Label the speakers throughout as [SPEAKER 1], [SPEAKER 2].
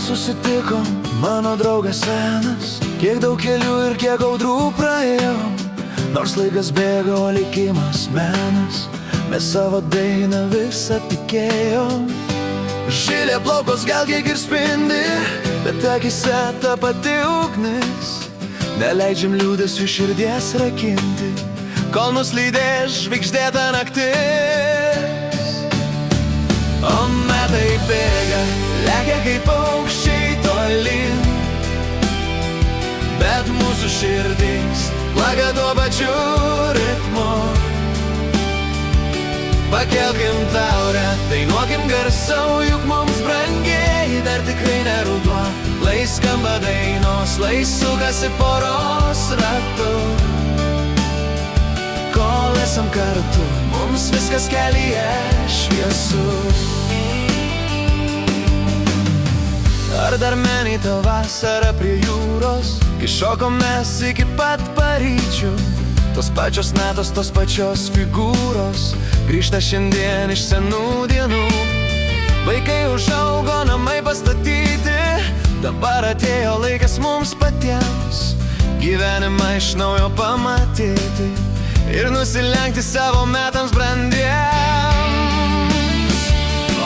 [SPEAKER 1] susitikom, mano draugas senas. Kiek daug kelių ir kiek audrų praėjau. Nors laikas bėga, o likimas menas. Mes savo dainą visą tikėjom. Žilė plaukos gal kiek ir spindi, bet akise ta pati ugnis. Neleidžiam liūdesių širdies rakinti, kol nuslydės žvaigždėta naktis. O metai bėga, lekia kaip paukščiai tolyn, bet mūsų širdys plaka tuo pačiu ritmu. Pakelkim taurę, dainuokim garsiau, juk mums brangiai dar tikrai ne ruduo. Lai skamba dainos, lai sukasi poros ratu. Kol esam kartu, mums viskas kelyje šviesu. Ar dar meni tą vasarą prie jūros, kai šokom mes iki pat paryčių? Tos pačios natos, tos pačios figūros grįžta šiandien iš senų dienų. Vaikai užaugo, namai pastatyti, dabar atėjo laikas mums patiems gyvenimą iš naujo pamatyti ir nusilenkti savo metams brandiems.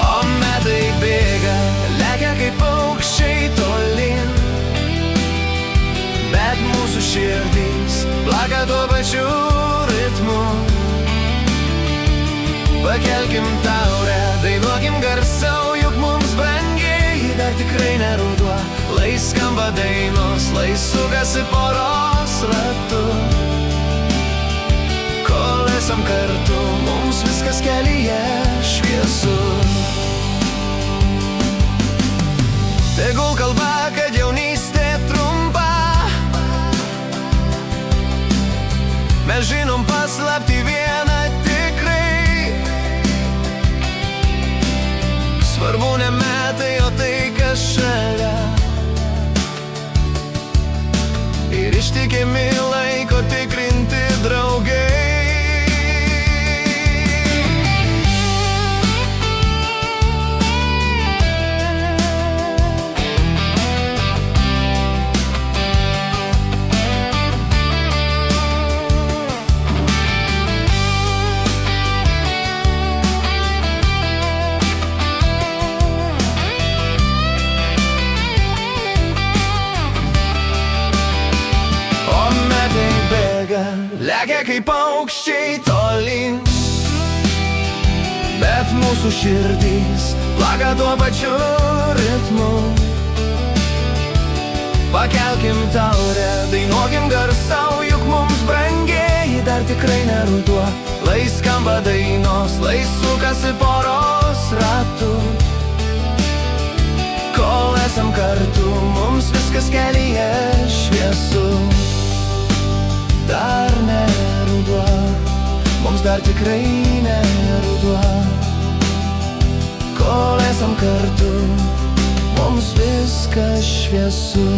[SPEAKER 1] O metai bėga, lekia kaip paukščiai tolyn, bet mūsų širdys plaka tuo pačiu ritmu. Pakelkim taurę, dainuokim garsiau, juk mums brangiai dar tikrai ne ruduo. Lai skamba dainos, lai sukasi poros ratu. Kol esam kartu, mums viskas kelyje šviesu. Tegul kalba, kad jaunystė trumpa, mes žinom paslaptį vieną tikrai. Svarbu ne metai, o tai, kas šalia. Ir ištikimi laiko tikrinti draugai. Lekia kaip paukščiai tolyn, bet mūsų širdys plaka tuo pačiu ritmu. Pakelkim taurę, dainuokim garsiau, juk mums brangiai dar tikrai ne ruduo. Lai skamba dainos, lai sukasi poros ratu. Kol esam kartu, mums viskas kelyje šviesu. Dar ne ruduo, mums dar tikrai ne ruduo. Kol esam kartu, mums viskas šviesu.